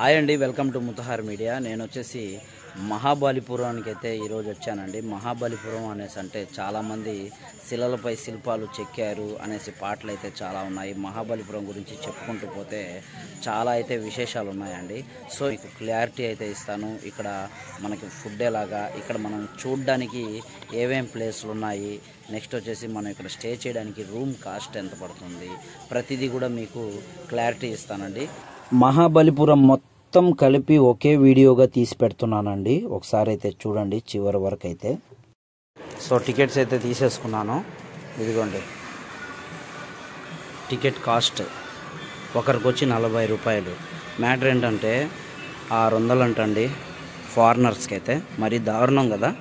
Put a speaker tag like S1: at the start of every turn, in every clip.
S1: Hi అండి, welcome to ముతహార్ media. నేను వచ్చేసి మహాబలిపురానికి అయితే ఈరోజు వచ్చానండి. మహాబలిపురం అనేసి అంటే చాలామంది శిలలపై శిల్పాలు చెక్కారు అనేసి పాటలు అయితే చాలా ఉన్నాయి. మహాబలిపురం గురించి చెప్పుకుంటూ పోతే చాలా అయితే విశేషాలు ఉన్నాయండి. సో మీకు క్లారిటీ అయితే ఇస్తాను. ఇక్కడ మనకి ఫుడ్ ఎలాగా, ఇక్కడ మనం చూడడానికి ఏమేం ప్లేస్లు ఉన్నాయి, నెక్స్ట్ వచ్చేసి మనం ఇక్కడ స్టే చేయడానికి రూమ్ కాస్ట్ ఎంత పడుతుంది, ప్రతిదీ కూడా మీకు క్లారిటీ ఇస్తానండి. మహాబలిపురం మొత్తం కలిపి ఒకే వీడియోగా తీసి పెడుతున్నానండి. ఒకసారి అయితే చూడండి చివరి వరకు అయితే. సో టికెట్స్ అయితే తీసేసుకున్నాను, ఇదిగోండి. టికెట్ కాస్ట్ ఒకరికి వచ్చి 40 రూపాయలు. మ్యాటర్ ఏంటంటే 600 అంటండి ఫారినర్స్కి అయితే. మరీ దారుణం కదా.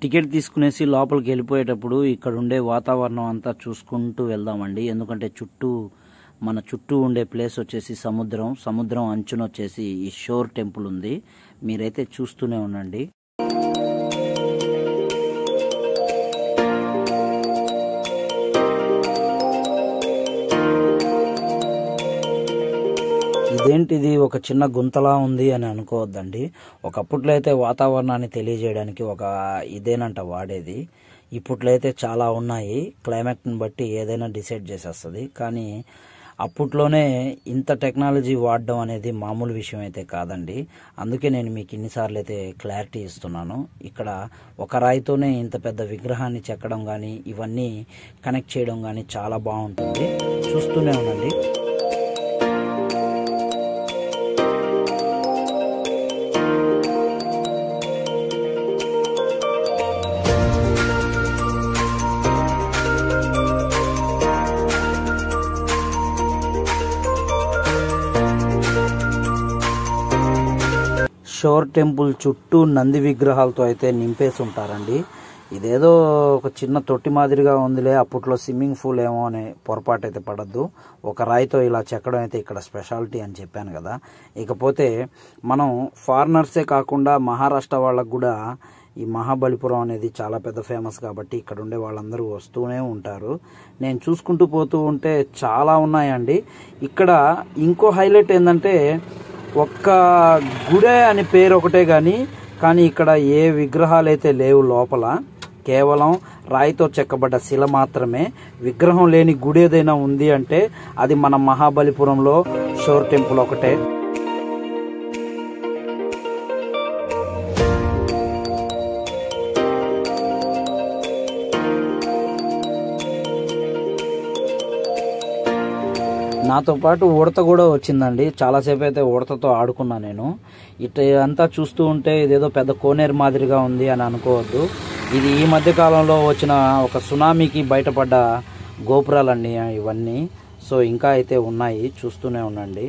S1: టికెట్ తీసుకునేసి లోపలికి వెళ్ళిపోయేటప్పుడు ఇక్కడ ఉండే వాతావరణం అంతా చూసుకుంటూ వెళ్దామండి. ఎందుకంటే మన చుట్టూ ఉండే ప్లేస్ వచ్చేసి సముద్రం అంచున వచ్చేసి ఈ షోర్ టెంపుల్ ఉంది. మీరైతే చూస్తూనే ఉండండి. ఇదేంటిది ఒక చిన్న గుంతలా ఉంది అని అనుకోవద్దండి. ఒకప్పట్లో అయితే వాతావరణాన్ని తెలియజేయడానికి ఒక ఇదేనంట వాడేది. ఇప్పట్లో అయితే చాలా ఉన్నాయి. క్లైమేట్ని బట్టి ఏదైనా డిసైడ్ చేసేస్తుంది. కానీ అప్పట్లోనే ఇంత టెక్నాలజీ వాడడం అనేది మామూలు విషయం అయితే కాదండి. అందుకే నేను మీకు ఇన్నిసార్లు అయితే క్లారిటీ ఇస్తున్నాను. ఇక్కడ ఒక రాయితోనే ఇంత పెద్ద విగ్రహాన్ని చెక్కడం కానీ, ఇవన్నీ కనెక్ట్ చేయడం కానీ చాలా బాగుంటుంది. చూస్తూనే ఉండండి. షోర్ టెంపుల్ చుట్టూ నంది విగ్రహాలతో అయితే నింపేసి ఉంటారండి. ఇదేదో ఒక చిన్న తొట్టి మాదిరిగా ఉందిలే, అప్పట్లో స్విమ్మింగ్ పూల్ ఏమో అనే పొరపాటు అయితే పడద్దు. ఒక రాయితో ఇలా చెక్కడం అయితే ఇక్కడ స్పెషాలిటీ అని చెప్పాను కదా. ఇకపోతే మనం ఫారినర్సే కాకుండా మహారాష్ట్ర వాళ్ళకు కూడా ఈ మహాబలిపురం అనేది చాలా పెద్ద ఫేమస్ కాబట్టి ఇక్కడ ఉండే వాళ్ళందరూ వస్తూనే ఉంటారు. నేను చూసుకుంటూ పోతూ ఉంటే చాలా ఉన్నాయండి. ఇక్కడ ఇంకో హైలైట్ ఏంటంటే ఒక్క గుడే అని పేరు ఒకటే కానీ ఇక్కడ ఏ విగ్రహాలు అయితే లేవు లోపల. కేవలం రాయితో చెక్కబడ్డ శిల మాత్రమే. విగ్రహం లేని గుడి ఏదైనా ఉంది అంటే అది మన మహాబలిపురంలో షోర్ టెంపుల్ ఒకటే. నాతో పాటు ఉడత కూడా వచ్చిందండి. చాలాసేపు అయితే ఉడతతో ఆడుకున్నా నేను. అంతా చూస్తూ ఉంటే ఇదేదో పెద్ద కోనేరు మాదిరిగా ఉంది అని అనుకోవద్దు. ఇది ఈ మధ్య కాలంలో వచ్చిన ఒక సునామీకి బయటపడ్డ గోపురాలన్నీ ఇవన్నీ. సో ఇంకా అయితే ఉన్నాయి, చూస్తూనే ఉండండి.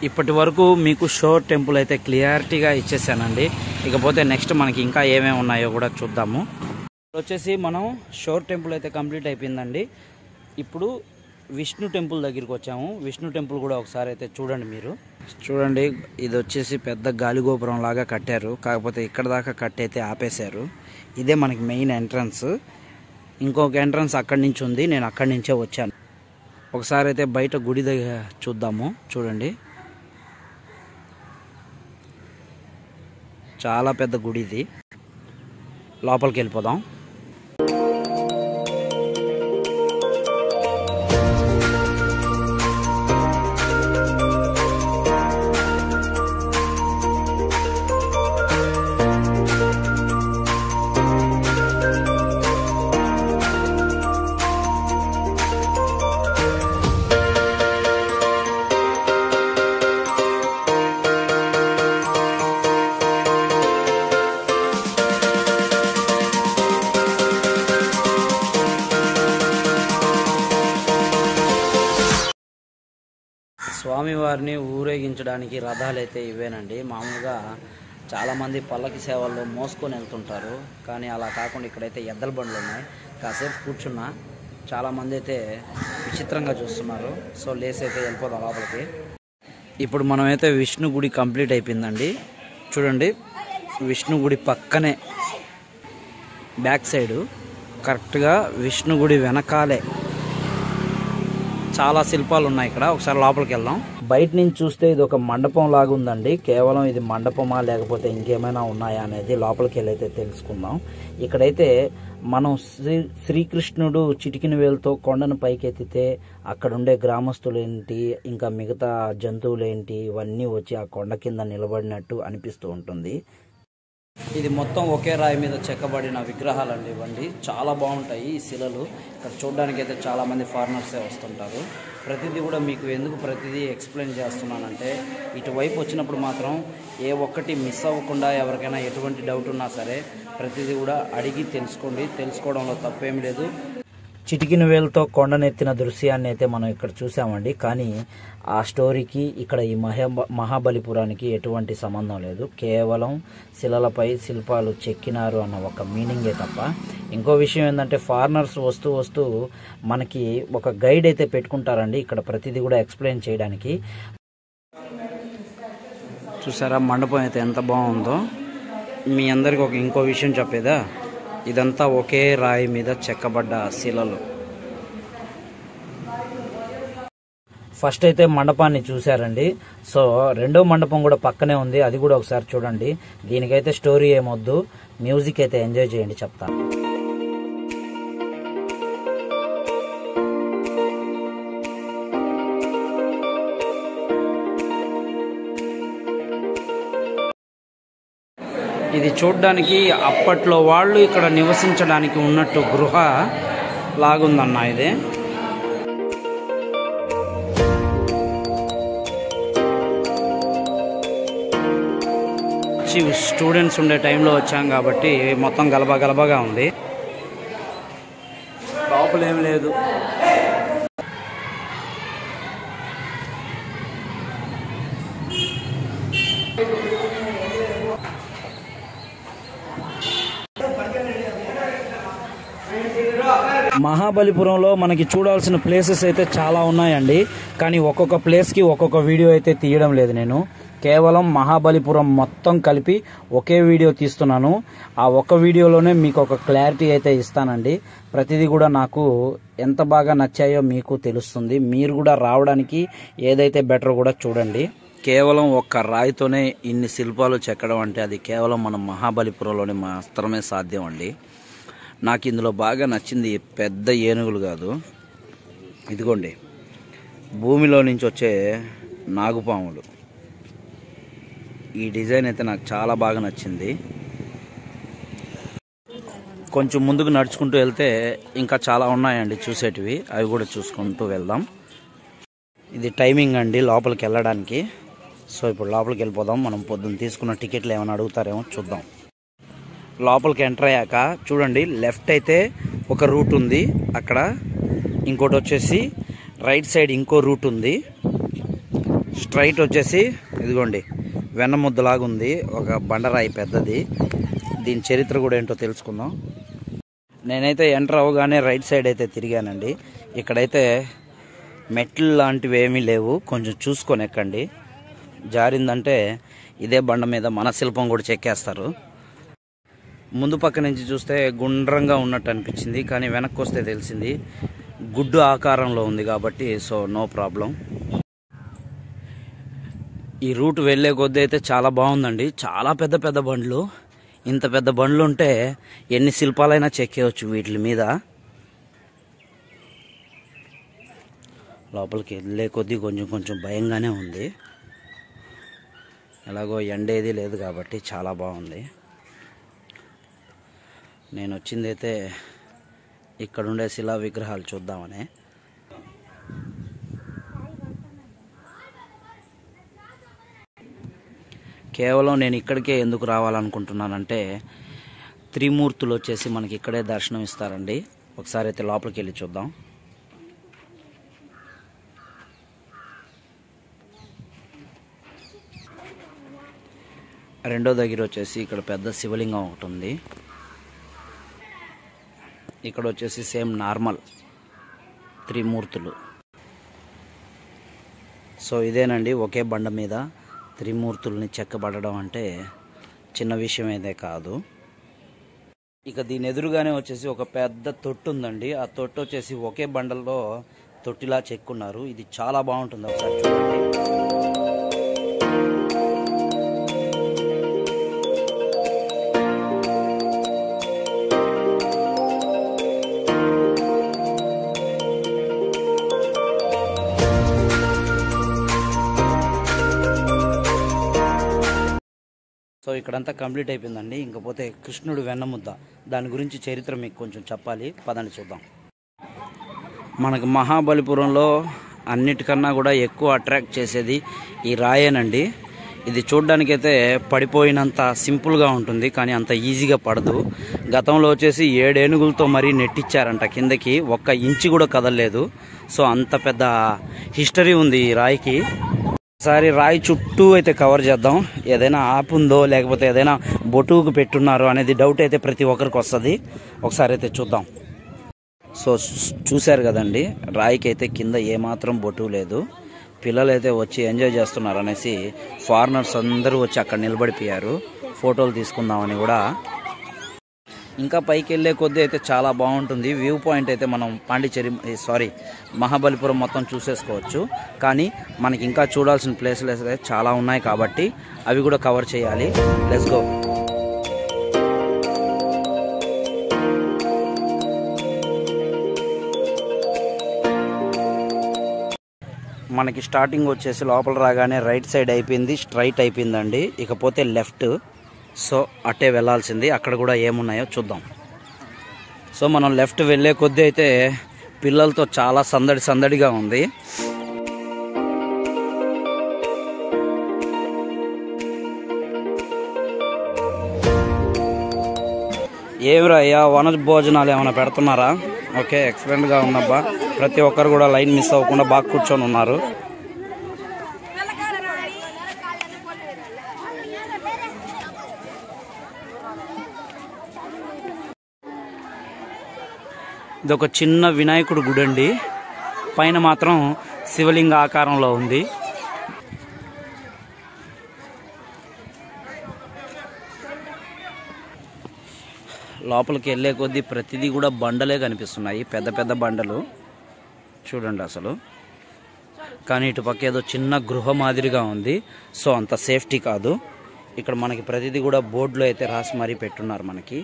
S1: ఇప్పటి వరకు మీకు షోర్ టెంపుల్ అయితే క్లియారిటీగా ఇచ్చేసానండి. ఇకపోతే నెక్స్ట్ మనకి ఇంకా ఏమేమి ఉన్నాయో కూడా చూద్దాము. వచ్చేసి మనం షోర్ టెంపుల్ అయితే కంప్లీట్ అయిపోయిందండి. ఇప్పుడు విష్ణు టెంపుల్ దగ్గరికి వచ్చాము. విష్ణు టెంపుల్ కూడా ఒకసారి అయితే చూడండి. మీరు చూడండి, ఇది వచ్చేసి పెద్ద గాలిగోపురం లాగా కట్టారు. కాకపోతే ఇక్కడ దాకా కట్టయితే ఆపేశారు. ఇదే మనకి మెయిన్ ఎంట్రన్స్. ఇంకొక ఎంట్రన్స్ అక్కడి నుంచి ఉంది, నేను అక్కడి నుంచే వచ్చాను. ఒకసారి అయితే బయట గుడి దగ్గర చూద్దాము. చూడండి, చాలా పెద్ద గుడి ఇది. లోపలికి వెళ్ళిపోదాం. స్వామివారిని ఊరేగించడానికి రథాలు అయితే ఇవేనండి. మామూలుగా చాలామంది పల్లకి సేవల్లో మోసుకొని వెళ్తుంటారు, కానీ అలా కాకుండా ఇక్కడైతే ఎద్దల బండ్లు ఉన్నాయి. కాసేపు కూర్చున్నా చాలామంది అయితే విచిత్రంగా చూస్తున్నారు. సో లేస్ అయితే వెళ్ళిపోదాం లోపలికి. ఇప్పుడు మనమైతే విష్ణు గుడి కంప్లీట్ అయిపోయిందండి. చూడండి, విష్ణు గుడి పక్కనే బ్యాక్ సైడు కరెక్ట్గా విష్ణుగుడి వెనకాలే చాలా శిల్పాలు ఉన్నాయి ఇక్కడ. ఒకసారి లోపలికి వెళ్దాం. బయట నుంచి చూస్తే ఇది ఒక మండపం లాగా ఉందండి. కేవలం ఇది మండపమా లేకపోతే ఇంకేమైనా ఉన్నాయా అనేది లోపలికి వెళ్ళైతే తెలుసుకుందాం. ఇక్కడైతే మనం శ్రీకృష్ణుడు చిటికిన వేలుతో కొండను పైకెత్తితే అక్కడుండే గ్రామస్తులేంటి ఇంకా మిగతా జంతువులేంటి ఇవన్నీ వచ్చి ఆ కొండ కింద నిలబడినట్టు అనిపిస్తూ ఉంటుంది. ఇది మొత్తం ఒకే రాయి మీద చెక్కబడిన విగ్రహాలండి. ఇవ్వండి చాలా బాగుంటాయి ఈ శిలలు. ఇక్కడ చూడడానికి అయితే చాలామంది ఫారినర్సే వస్తుంటారు. ప్రతిదీ కూడా మీకు ఎందుకు ప్రతిదీ ఎక్స్ప్లెయిన్ చేస్తున్నానంటే ఇటువైపు వచ్చినప్పుడు మాత్రం ఏ ఒక్కటి మిస్ అవ్వకుండా ఎవరికైనా ఎటువంటి డౌట్ ఉన్నా సరే ప్రతిదీ కూడా అడిగి తెలుసుకోండి. తెలుసుకోవడంలో తప్పేం లేదు. చిటికిన వేలుతో కొండనెత్తిన దృశ్యాన్ని అయితే మనం ఇక్కడ చూసామండి. కానీ ఆ స్టోరీకి ఇక్కడ ఈ మహాబలిపురానికి ఎటువంటి సంబంధం లేదు. కేవలం శిలలపై శిల్పాలు చెక్కినారు అన్న ఒక మీనింగే తప్ప. ఇంకో విషయం ఏంటంటే ఫారినర్స్ వస్తూ మనకి ఒక గైడ్ అయితే పెట్టుకుంటారండి ఇక్కడ ప్రతిదీ కూడా ఎక్స్ప్లెయిన్ చేయడానికి. చూసారా మండపం అయితే ఎంత బాగుందో. మీ అందరికి ఇంకో విషయం చెప్పేదా, ఇదంతా ఒకే రాయి మీద చెక్కబడ్డ శిలలు. ఫస్ట్ అయితే మండపాన్ని చూశారండి. సో రెండో మండపం కూడా పక్కనే ఉంది, అది కూడా ఒకసారి చూడండి. దీనికైతే స్టోరీ ఏమొద్దు, మ్యూజిక్ అయితే ఎంజాయ్ చేయండి చెప్తా. ఇది చూడ్డానికి అప్పట్లో వాళ్ళు ఇక్కడ నివసించడానికి ఉన్నట్టు గృహ లాగుందన్న. ఇది స్టూడెంట్స్ ఉండే టైంలో వచ్చాం కాబట్టి మొత్తం గలబగా ఉంది. లోపల ఏం లేదు. మహాబలిపురంలో మనకి చూడాల్సిన ప్లేసెస్ అయితే చాలా ఉన్నాయండి. కానీ ఒక్కొక్క ప్లేస్కి ఒక్కొక్క వీడియో అయితే తీయడం లేదు. నేను కేవలం మహాబలిపురం మొత్తం కలిపి ఒకే వీడియో తీస్తున్నాను. ఆ ఒక్క వీడియోలోనే మీకు ఒక క్లారిటీ అయితే ఇస్తానండి. ప్రతిదీ కూడా నాకు ఎంత బాగా నచ్చాయో మీకు తెలుస్తుంది. మీరు కూడా రావడానికి ఏదైతే బెటర్ కూడా చూడండి. కేవలం ఒక్క రాయితోనే ఇన్ని శిల్పాలు చెక్కడం అంటే అది కేవలం మన మహాబలిపురంలోనే మాత్రమే సాధ్యం అండి. నాకు ఇందులో బాగా నచ్చింది పెద్ద ఏనుగులు కాదు, ఇదిగోండి భూమిలో నుంచి వచ్చే నాగుపాములు. ఈ డిజైన్ అయితే నాకు చాలా బాగా నచ్చింది. కొంచెం ముందుకు నడుచుకుంటూ వెళ్తే ఇంకా చాలా ఉన్నాయండి చూసేటివి, అవి కూడా చూసుకుంటూ వెళ్దాం. ఇది టైమింగ్ అండి లోపలికి వెళ్ళడానికి. సో ఇప్పుడు లోపలికి వెళ్ళిపోదాం. మనం పొద్దున్న తీసుకున్న టికెట్లు ఏమైనా అడుగుతారేమో చూద్దాం. లోపలికి ఎంటర్ అయ్యాక చూడండి, లెఫ్ట్ అయితే ఒక రూట్ ఉంది, అక్కడ ఇంకోటి వచ్చేసి రైట్ సైడ్ ఇంకో రూట్ ఉంది, స్ట్రైట్ వచ్చేసి ఇదిగోండి వెన్నముద్దలాగా ఉంది ఒక బండరాయి పెద్దది. దీని చరిత్ర కూడా ఏంటో తెలుసుకుందాం. నేనైతే ఎంటర్ అవ్వగానే రైట్ సైడ్ అయితే తిరిగానండి. ఇక్కడైతే మెట్లు లాంటివి ఏమీ లేవు, కొంచెం చూసుకొని ఎక్కండి. జారిందంటే ఇదే బండ మీద మన శిల్పం కూడా చెక్కేస్తారు. ముందు పక్క నుంచి చూస్తే గుండ్రంగా ఉన్నట్టు అనిపించింది, కానీ వెనక్కి వస్తే తెలిసింది గుడ్డు ఆకారంలో ఉంది కాబట్టి సో నో ప్రాబ్లం. ఈ రూట్ వెళ్ళే కొద్దీ అయితే చాలా బాగుందండి. చాలా పెద్ద పెద్ద బండ్లు. ఇంత పెద్ద బండ్లు ఉంటే ఎన్ని శిల్పాలైనా చెక్కేయచ్చు వీటి మీద. లోపలికి వెళ్ళే కొద్దీ కొంచెం భయంగానే ఉంది. ఎలాగో ఎండేది లేదు కాబట్టి చాలా బాగుంది. నేను వచ్చిందైతే ఇక్కడుండే శిలా విగ్రహాలు చూద్దామని. కేవలం నేను ఇక్కడికే ఎందుకు రావాలనుకుంటున్నానంటే త్రిమూర్తులు వచ్చేసి మనకి ఇక్కడే దర్శనం ఇస్తారండి. ఒకసారి అయితే లోపలికి వెళ్ళి చూద్దాం. రెండో దగ్గర వచ్చేసి ఇక్కడ పెద్ద శివలింగం ఒకటి ఉంది. ఇక్కడ వచ్చేసి సేమ్ నార్మల్ త్రిమూర్తులు. సో ఇదేనండి ఒకే బండ మీద త్రిమూర్తుల్ని చెక్కబడడం అంటే చిన్న విషయం అయితే కాదు. ఇక దీని ఎదురుగానే వచ్చేసి ఒక పెద్ద తొట్టు ఉందండి. ఆ తొట్టు వచ్చేసి ఒకే బండల్లో తొట్టిలా చెక్కున్నారు. ఇది చాలా బాగుంటుంది, ఒకసారి చూడండి. సో ఇక్కడంతా కంప్లీట్ అయిపోయిందండి. ఇంకపోతే కృష్ణుడు వెన్నముద్ద, దాని గురించి చరిత్ర మీకు కొంచెం చెప్పాలి, పదండి చూద్దాం. మనకు మహాబలిపురంలో అన్నిటికన్నా కూడా ఎక్కువ అట్రాక్ట్ చేసేది ఈ రాయేనండి. ఇది చూడ్డానికైతే పడిపోయినంత సింపుల్గా ఉంటుంది, కానీ అంత ఈజీగా పడదు. గతంలో వచ్చేసి 7 ఏనుగులతో మరీ నెట్టిచ్చారంట కిందకి, ఒక్క ఇంచు కూడా కదలలేదు. సో అంత పెద్ద హిస్టరీ ఉంది ఈ రాయికి. ఒకసారి రాయి చుట్టూ అయితే కవర్ చేద్దాం. ఏదైనా ఆపుందో లేకపోతే ఏదైనా బొటుకు పెట్టున్నారో అనేది డౌట్ అయితే ప్రతి ఒక్కరికి వస్తుంది. ఒకసారి అయితే చూద్దాం. సో చూశారు కదండి, రాయికి అయితే కింద ఏమాత్రం బొటు లేదు. పిల్లలు అయితే వచ్చి ఎంజాయ్ చేస్తున్నారు అనేసి ఫారినర్స్ అందరూ వచ్చి అక్కడ నిలబడిపోయారు ఫోటోలు తీసుకుందామని కూడా. ఇంకా పైకి వెళ్ళే కొద్దీ అయితే చాలా బాగుంటుంది వ్యూ పాయింట్. అయితే మనం మహాబలిపురం మొత్తం చూసేసుకోవచ్చు. కానీ మనకి ఇంకా చూడాల్సిన ప్లేసులు అయితే చాలా ఉన్నాయి కాబట్టి అవి కూడా కవర్ చేయాలి. Let's go. మనకి స్టార్టింగ్ వచ్చేసి లోపల రాగానే రైట్ సైడ్ అయిపోయింది, స్ట్రైట్ అయిపోయిందండి. ఇకపోతే లెఫ్ట్. సో అట్టే వెళ్ళాల్సింది. అక్కడ కూడా ఏమున్నాయో చూద్దాం. సో మనం లెఫ్ట్ వెళ్ళే కొద్దీ అయితే పిల్లలతో చాలా సందడిగా ఉంది. ఏమిరా అయ్యా, వన భోజనాలు ఏమైనా పెడుతున్నారా? ఓకే, ఎక్సలెంట్గా ఉందబ్బా. ప్రతి ఒక్కరు కూడా లైన్ మిస్ అవ్వకుండా బాగా కూర్చొని ఉన్నారు. ఇది ఒక చిన్న వినాయకుడు గుడి అండి. పైన మాత్రం శివలింగ ఆకారంలో ఉంది. లోపలికి వెళ్ళే కొద్దీ ప్రతిదీ కూడా బండలే కనిపిస్తున్నాయి, పెద్ద పెద్ద బండలు చూడండి అసలు. కానీ ఇటు పక్క ఏదో చిన్న గృహ మాదిరిగా ఉంది. సో అంత సేఫ్టీ కాదు. ఇక్కడ మనకి ప్రతిదీ కూడా బోర్డులో అయితే రాసి మరీ పెట్టున్నారు మనకి.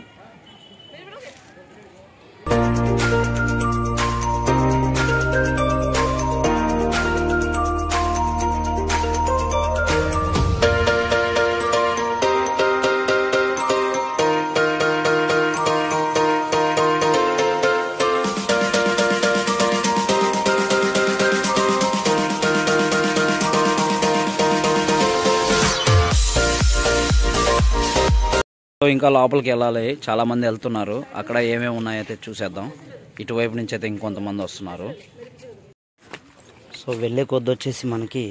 S1: ఇంకా లోపలికి వెళ్ళాలి, చాలా మంది వెళ్తున్నారు. అక్కడ ఏమేమి ఉన్నాయైతే చూసేద్దాం. ఇటువైపు నుంచి అయితే ఇంకొంతమంది వస్తున్నారు. సో వెళ్ళే కొద్ది వచ్చేసి మనకి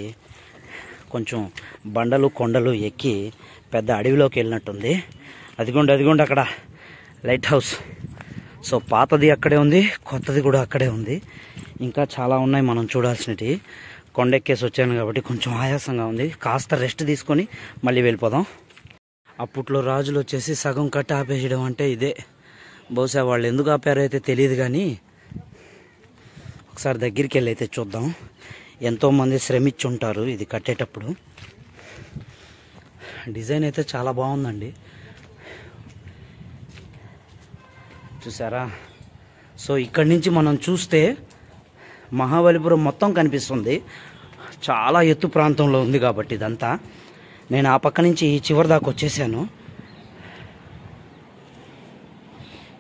S1: కొంచెం బండలు కొండలు ఎక్కి పెద్ద అడవిలోకి వెళ్ళినట్టుంది. అదిగోండి అక్కడ లైట్ హౌస్. సో పాతది అక్కడే ఉంది, కొత్తది కూడా అక్కడే ఉంది. ఇంకా చాలా ఉన్నాయి మనం చూడాల్సినవి. కొండెక్కేసి వచ్చాను కాబట్టి కొంచెం ఆయాసంగా ఉంది. కాస్త రెస్ట్ తీసుకొని మళ్ళీ వెళ్ళిపోదాం. అప్పట్లో రాజులు వచ్చేసి సగం కట్టి ఆపేయడం అంటే ఇదే. బహుశా వాళ్ళు ఎందుకు ఆపారో అయితే తెలియదు, కానీ ఒకసారి దగ్గరికి వెళ్ళి అయితే చూద్దాం. ఎంతోమంది శ్రమించి ఉంటారు ఇది కట్టేటప్పుడు. డిజైన్ అయితే చాలా బాగుందండి, చూసారా? సో ఇక్కడి నుంచి మనం చూస్తే మహాబలిపురం మొత్తం కనిపిస్తుంది. చాలా ఎత్తు ప్రాంతంలో ఉంది కాబట్టి ఇదంతా. నేను ఆ పక్క నుంచి చివరి దాకా వచ్చేసాను.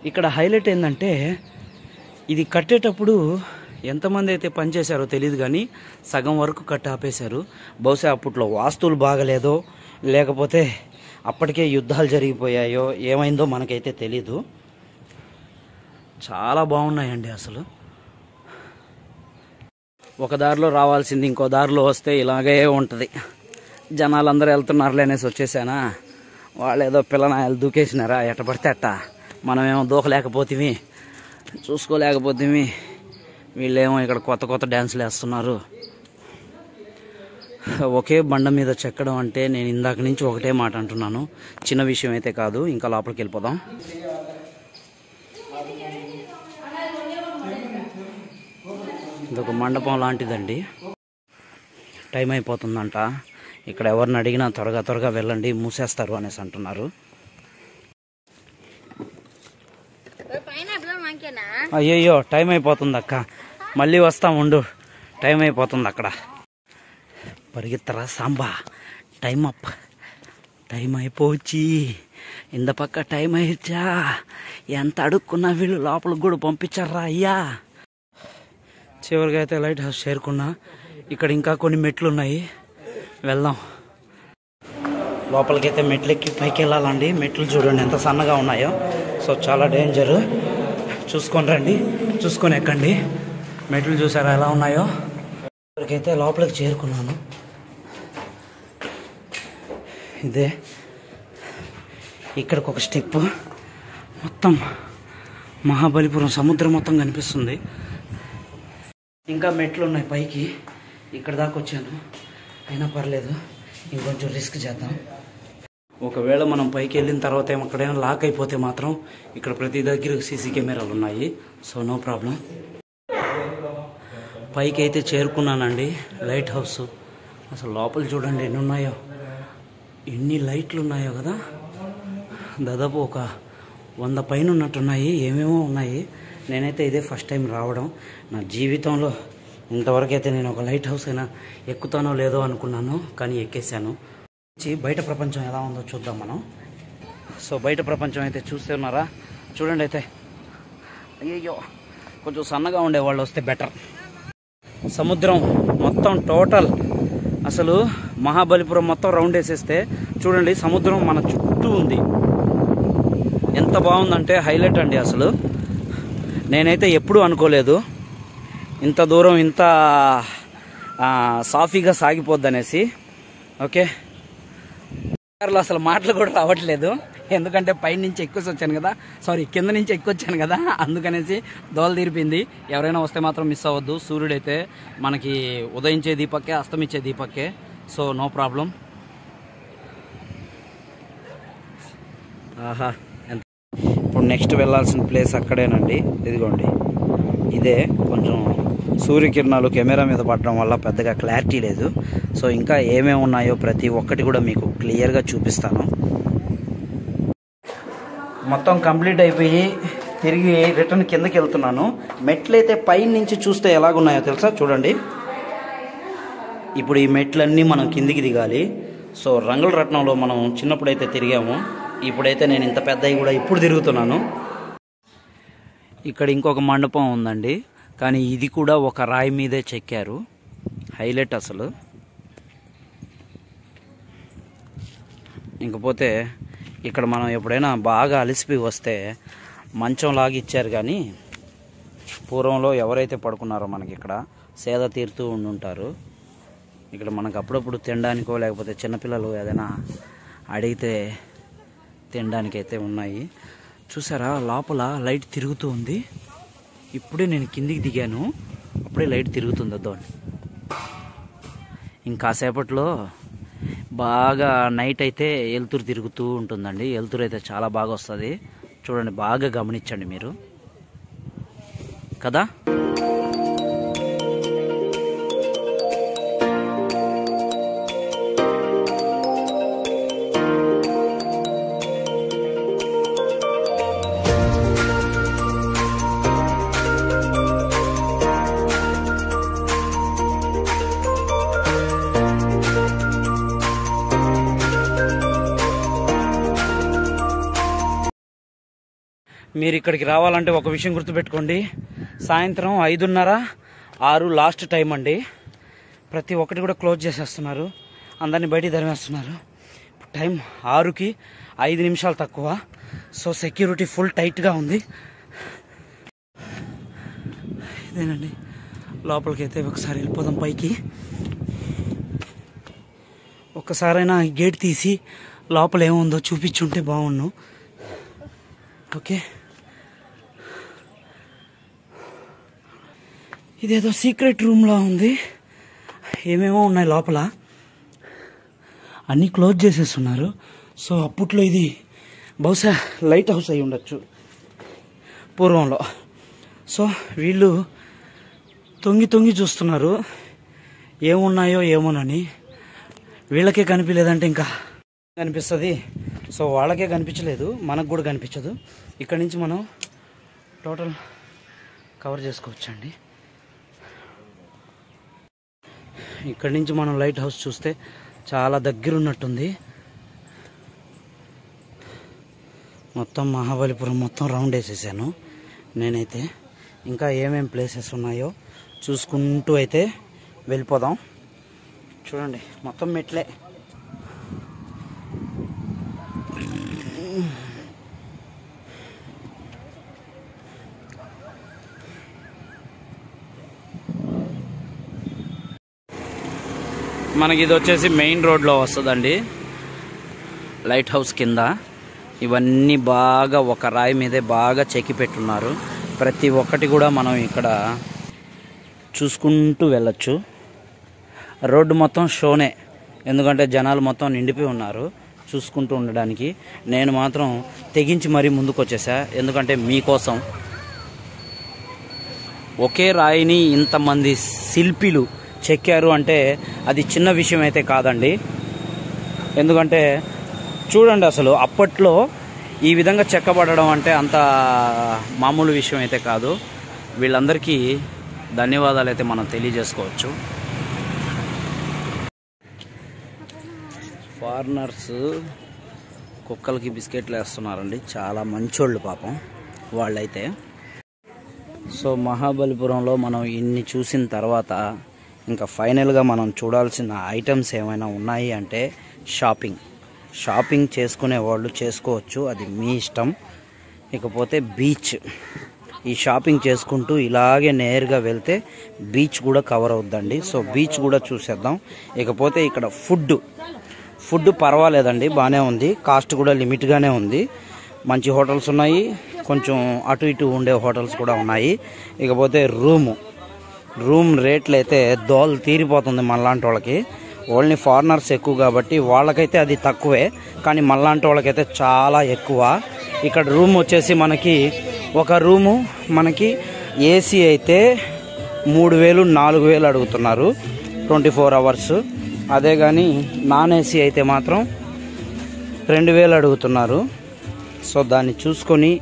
S1: ఇక్కడ హైలైట్ ఏంటంటే ఇది కట్టేటప్పుడు ఎంతమంది అయితే పనిచేశారో తెలియదు, కానీ సగం వరకు కట్టి ఆపేశారు. బహుశా అప్పట్లో వాస్తువులు బాగలేదో లేకపోతే అప్పటికే యుద్ధాలు జరిగిపోయాయో ఏమైందో మనకైతే తెలీదు. చాలా బాగున్నాయండి అసలు. ఒక దారిలో రావాల్సింది ఇంకో దారిలో వస్తే ఇలాగే ఉంటుంది. జనాలందరూ వెళ్తున్నారులే అనేసి వచ్చేసానా. వాళ్ళు ఏదో పిల్లనాయలు దూకేసినారా ఎట్ట పడితే అట్ట. మనమేమో దూకలేకపోతేమి, చూసుకోలేకపోతేమి. వీళ్ళేమో ఇక్కడ కొత్త డ్యాన్సులు వేస్తున్నారు. ఒకే బండ మీద చెక్కడం అంటే నేను ఇందాక నుంచి ఒకటే మాట అంటున్నాను, చిన్న విషయం అయితే కాదు. ఇంకా లోపలికి వెళ్ళిపోదాం. ఇదొక మండపం లాంటిదండి. టైం అయిపోతుందంట. ఇక్కడ ఎవరిని అడిగినా త్వరగా వెళ్ళండి, మూసేస్తారు అనేసి అంటున్నారు. అయ్యయ్యో టైం అయిపోతుంది అక్క, మళ్ళీ వస్తాం ఉండు, టైం అయిపోతుంది అక్కడ. పరిగెత్తరా సాంబా, టైం అప్, టైం అయిపోచి ఇంత పక్క టైం అయ్యా. ఎంత అడుక్కున్నా వీళ్ళు లోపలికి కూడా పంపించారా అయ్యా. చివరిగా అయితే లైట్ హౌస్ చేరుకున్నా. ఇక్కడ ఇంకా కొన్ని మెట్లు ఉన్నాయి, వెళ్దాం. లోపలికైతే మెట్లు ఎక్కి పైకి వెళ్ళాలండి. మెట్లు చూడండి ఎంత సన్నగా ఉన్నాయో. సో చాలా డేంజరు, చూసుకొని రండి, చూసుకొని ఎక్కండి. మెట్లు చూసారా ఎలా ఉన్నాయో. ఇక్కడికైతే లోపలికి చేరుకున్నాను. ఇదే ఇక్కడికి ఒక స్టెప్, మొత్తం మహాబలిపురం సముద్రం మొత్తం కనిపిస్తుంది. ఇంకా మెట్లు ఉన్నాయి పైకి, ఇక్కడ దాకా వచ్చాను. అయినా పర్లేదు, ఇంకొంచెం రిస్క్ చేద్దాం. ఒకవేళ మనం పైకి వెళ్ళిన తర్వాత ఎక్కడైనా లాక్ అయిపోతే మాత్రం ఇక్కడ ప్రతి దగ్గర సీసీ కెమెరాలు ఉన్నాయి. So no problem. పైకి అయితే చేరుకున్నానండి. లైట్ హౌస్ అసలు లోపల చూడండి ఎన్ని ఉన్నాయో, ఎన్ని లైట్లు ఉన్నాయో కదా. దాదాపు ఒక 100 పైన ఉన్నట్టున్నాయి, ఏమేమో ఉన్నాయి. నేనైతే ఇదే ఫస్ట్ టైం రావడం. నా జీవితంలో ఇంతవరకు అయితే నేను ఒక లైట్ హౌస్ అయినా ఎక్కుతానో లేదో అనుకున్నాను, కానీ ఎక్కేసాను. బయట ప్రపంచం ఎలా ఉందో చూద్దాం మనం. సో బయట ప్రపంచం అయితే చూస్తున్నారా, చూడండి. అయితే అయ్యో కొంచెం సన్నగా ఉండే వాళ్ళు వస్తే బెటర్. సముద్రం మొత్తం టోటల్ అసలు మహాబలిపురం మొత్తం రౌండ్ వేసేస్తే చూడండి, సముద్రం మన చుట్టూ ఉంది. ఎంత బాగుందంటే హైలైట్ అండి. అసలు నేనైతే ఎప్పుడూ అనుకోలేదు ఇంత దూరం ఇంత సాఫీగా సాగిపోద్ది అనేసి. ఓకే, అసలు మాటలు కూడా రావట్లేదు, ఎందుకంటే పైన నుంచి ఎక్కువ వచ్చాను కదా, సారీ కింద నుంచి ఎక్కువ వచ్చాను కదా, అందుకనేసి దోల తీరిపింది. ఎవరైనా వస్తే మాత్రం మిస్ అవ్వద్దు. సూర్యుడైతే మనకి ఉదయించే దీపక్కే, అస్తమించే దీపక్కే. So no problem. ఆహా, ఇప్పుడు నెక్స్ట్ వెళ్ళాల్సిన ప్లేస్ అక్కడేనండి. ఇదిగోండి, ఇదే. కొంచెం సూర్యకిరణాలు కెమెరా మీద పడడం వల్ల పెద్దగా క్లారిటీ లేదు. సో ఇంకా ఏమేమి ఉన్నాయో ప్రతి ఒక్కటి కూడా మీకు క్లియర్గా చూపిస్తాను. మొత్తం కంప్లీట్ అయిపోయి తిరిగి రిటర్న్ కిందకి వెళ్తున్నాను. మెట్లయితే పైన నుంచి చూస్తే ఎలాగున్నాయో తెలుసా, చూడండి. ఇప్పుడు ఈ మెట్లన్నీ మనం కిందికి దిగాలి. సో రంగులరత్నంలో మనం చిన్నప్పుడైతే తిరిగాము, ఇప్పుడైతే నేను ఇంత పెద్దవి కూడా ఇప్పుడు తిరుగుతున్నాను. ఇక్కడ ఇంకొక మండపం ఉందండి, కానీ ఇది కూడా ఒక రాయి మీదే చెక్కారు. హైలైట్ అసలు. ఇంకపోతే ఇక్కడ మనం ఎప్పుడైనా బాగా అలసిపోయి వస్తే మంచం లాగా ఇచ్చారు, కానీ పూర్వంలో ఎవరైతే పడుకున్నారో మనకి ఇక్కడ సేద తీరుతూ ఉండుంటారు. ఇక్కడ మనకు అప్పుడప్పుడు తినడానికో లేకపోతే చిన్నపిల్లలు ఏదైనా అడిగితే తినడానికైతే ఉన్నాయి. చూసారా లోపల లైట్ తిరుగుతూ ఉంది. ఇప్పుడే నేను కిందికి దిగాను, అప్పుడే లైట్ తిరుగుతుంది. అదోండి, ఇంకాసేపట్లో బాగా నైట్ అయితే వెలుతురు తిరుగుతూ ఉంటుందండి. వెలుతురు అయితే చాలా బాగా వస్తుంది. చూడండి, బాగా గమనించండి మీరు కదా. మీరు ఇక్కడికి రావాలంటే ఒక విషయం గుర్తుపెట్టుకోండి, సాయంత్రం 5:30, 6 లాస్ట్ టైం అండి. ప్రతి ఒక్కటి కూడా క్లోజ్ చేసేస్తున్నారు, అందరినీ బయటికి తరిమేస్తున్నారు. టైం 6కి 5 నిమిషాలు తక్కువ. సో సెక్యూరిటీ ఫుల్ టైట్గా ఉంది. ఇదేనండి, లోపలికి అయితే ఒకసారి వెళ్ళిపోదాం పైకి. ఒక్కసారైనా గేట్ తీసి లోపల ఏముందో చూపించుంటే బాగుండు. ఓకే, ఇదేదో సీక్రెట్ రూమ్లా ఉంది. ఏమేమో ఉన్నాయి లోపల, అన్నీ క్లోజ్ చేసేస్తున్నారు. సో అప్పట్లో ఇది బహుశా లైట్ హౌస్ అయి ఉండొచ్చు పూర్వంలో. సో వీళ్ళు తొంగి తొంగి చూస్తున్నారు ఏమున్నాయో ఏమోనని. వీళ్ళకే కనిపించలేదంటే ఇంకా కనిపిస్తుంది. సో వాళ్ళకే కనిపించలేదు, మనకు కూడా కనిపించదు. ఇక్కడి నుంచి మనం టోటల్ కవర్ చేసుకోవచ్చండి. ఇక్కడి నుంచి మనం లైట్ హౌస్ చూస్తే చాలా దగ్గర ఉన్నట్టుంది. మొత్తం మహాబలిపురం మొత్తం రౌండ్ వేసేసాను నేనైతే. ఇంకా ఏమేం ప్లేసెస్ ఉన్నాయో చూసుకుంటూ అయితే వెళ్ళిపోదాం. చూడండి మొత్తం మెట్లే. మనకి ఇది వచ్చేసి మెయిన్ రోడ్లో వస్తుందండి, లైట్ హౌస్ కింద. ఇవన్నీ బాగా ఒక రాయి మీదే బాగా చెక్కి పెట్టున్నారు. ప్రతి ఒక్కటి కూడా మనం ఇక్కడ చూసుకుంటూ వెళ్ళొచ్చు. రోడ్డు మొత్తం షోనే, ఎందుకంటే జనాలు మొత్తం నిండిపోయి ఉన్నారు చూసుకుంటూ ఉండడానికి. నేను మాత్రం తెగించి మరీ ముందుకు వచ్చేసా, ఎందుకంటే మీకోసం. ఒకే రాయిని ఇంతమంది శిల్పిలు చెక్కారు అంటే అది చిన్న విషయం అయితే కాదండి. ఎందుకంటే చూడండి, అసలు అప్పట్లో ఈ విధంగా చెక్కబడడం అంటే అంత మామూలు విషయం అయితే కాదు. వీళ్ళందరికీ ధన్యవాదాలు అయితే మనం తెలియజేసుకోవచ్చు. ఫారినర్స్ కుక్కలకి బిస్కెట్లు వేస్తున్నారండి, చాలా మంచోళ్ళు పాపం వాళ్ళైతే. సో మహాబలిపురంలో మనం ఇన్ని చూసిన తర్వాత ఇంకా ఫైనల్గా మనం చూడాల్సిన ఐటమ్స్ ఏమైనా ఉన్నాయి అంటే షాపింగ్ చేసుకునే వాళ్ళు చేసుకోవచ్చు, అది మీ ఇష్టం. ఇకపోతే బీచ్, ఈ షాపింగ్ చేసుకుంటూ ఇలాగే నేరుగా వెళ్తే బీచ్ కూడా కవర్ అవుద్దండి. సో బీచ్ కూడా చూసేద్దాం. ఇకపోతే ఇక్కడ ఫుడ్ పర్వాలేదండి, బాగానే ఉంది. కాస్ట్ కూడా లిమిట్గానే ఉంది. మంచి హోటల్స్ ఉన్నాయి, కొంచెం అటు ఇటు ఉండే హోటల్స్ కూడా ఉన్నాయి. ఇకపోతే రూమ్ రేట్లు అయితే దోలు తీరిపోతుంది మనలాంటి వాళ్ళకి. ఓన్లీ ఫారినర్స్ ఎక్కువ కాబట్టి వాళ్ళకైతే అది తక్కువే, కానీ మనలాంటి వాళ్ళకైతే చాలా ఎక్కువ. ఇక్కడ రూమ్ వచ్చేసి ఒక రూము మనకి ఏసీ అయితే 3000 4000 అడుగుతున్నారు 24 hours. అదే కానీ నాన్ ఏసీ అయితే మాత్రం 2000 అడుగుతున్నారు. సో దాన్ని చూసుకొని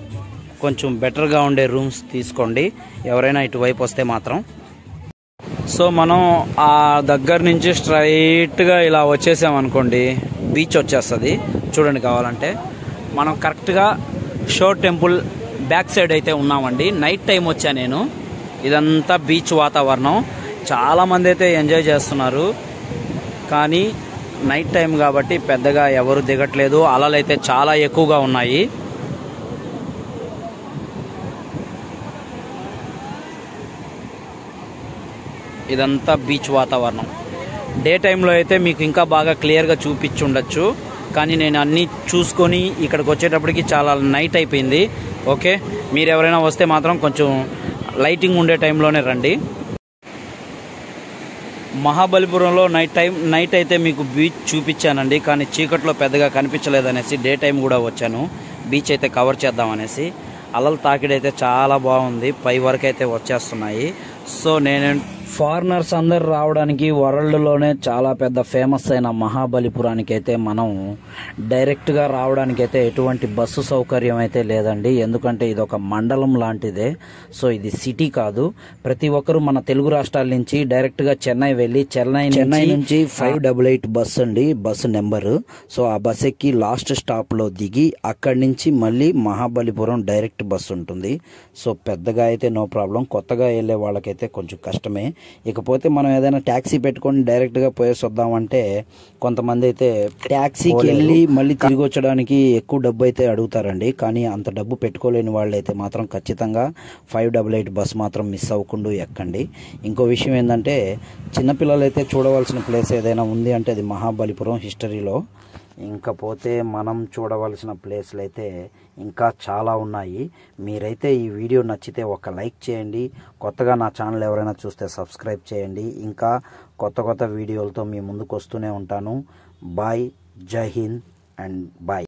S1: కొంచెం బెటర్గా ఉండే రూమ్స్ తీసుకోండి ఎవరైనా ఇటువైపు వస్తే మాత్రం. సో మనం ఆ దగ్గర నుంచి స్ట్రైట్గా ఇలా వచ్చేసామనుకోండి, బీచ్ వచ్చేస్తుంది. చూడండి, కావాలంటే మనం కరెక్ట్గా షో టెంపుల్ బ్యాక్ సైడ్ అయితే ఉన్నామండి. నైట్ టైం వచ్చా నేను. ఇదంతా బీచ్ వాతావరణం, చాలామంది అయితే ఎంజాయ్ చేస్తున్నారు. కానీ నైట్ టైం కాబట్టి పెద్దగా ఎవరు దిగట్లేదు. అలలు అయితే చాలా ఎక్కువగా ఉన్నాయి. ఇదంతా బీచ్ వాతావరణం. డే టైంలో అయితే మీకు ఇంకా బాగా క్లియర్గా చూపించి ఉండొచ్చు, కానీ నేను అన్నీ చూసుకొని ఇక్కడికి వచ్చేటప్పటికి చాలా నైట్ అయిపోయింది. ఓకే, మీరు ఎవరైనా వస్తే మాత్రం కొంచెం లైటింగ్ ఉండే టైంలోనే రండి. మహాబలిపురంలో నైట్ అయితే మీకు బీచ్ చూపించానండి, కానీ చీకట్లో పెద్దగా కనిపించలేదనేసి డే టైం కూడా వచ్చాను బీచ్ అయితే కవర్ చేద్దామనేసి. అలలు తాకిడైతే చాలా బాగుంది, పై వరకు అయితే వచ్చేస్తున్నాయి. సో నేను ఫారినర్స్ అందరు రావడానికి వరల్డ్లోనే చాలా పెద్ద ఫేమస్ అయిన మహాబలిపురానికి అయితే మనం డైరెక్ట్గా రావడానికైతే ఎటువంటి బస్సు సౌకర్యం అయితే లేదండి. ఎందుకంటే ఇది ఒక మండలం లాంటిదే. సో ఇది సిటీ కాదు. ప్రతి ఒక్కరు మన తెలుగు రాష్ట్రాల నుంచి డైరెక్ట్గా చెన్నై వెళ్ళి చెన్నై నుంచి 588 బస్సు అండి, బస్సు నెంబరు. సో ఆ బస్ ఎక్కి లాస్ట్ స్టాప్లో దిగి అక్కడి నుంచి మళ్ళీ మహాబలిపురం డైరెక్ట్ బస్సు ఉంటుంది. సో పెద్దగా అయితే నో ప్రాబ్లం, కొత్తగా వెళ్ళే వాళ్ళకైతే కొంచెం కష్టమే. ఇకపోతే మనం ఏదైనా ట్యాక్సీ పెట్టుకొని డైరెక్ట్గా పోయేసి వద్దామంటే కొంతమంది అయితే ట్యాక్సీకి వెళ్ళి మళ్ళీ తిరిగి వచ్చడానికి ఎక్కువ డబ్బు అయితే అడుగుతారండి. కానీ అంత డబ్బు పెట్టుకోలేని వాళ్ళు అయితే మాత్రం ఖచ్చితంగా 588 బస్ మాత్రం మిస్ అవ్వకుండా ఎక్కండి. ఇంకో విషయం ఏంటంటే, చిన్నపిల్లలు అయితే చూడవలసిన ప్లేస్ ఏదైనా ఉంది అంటే అది మహాబలిపురం హిస్టరీలో. ఇంకపోతే మనం చూడవలసిన ప్లేస్లు అయితే ఇంకా చాలా ఉన్నాయి. మీరైతే ఈ వీడియో నచ్చితే ఒక లైక్ చేయండి. కొత్తగా నా ఛానల్ ఎవరైనా చూస్తే సబ్స్క్రైబ్ చేయండి. ఇంకా కొత్త వీడియోలతో మీ ముందుకు వస్తూనే ఉంటాను. బాయ్, జై హింద్ అండ్ బాయ్.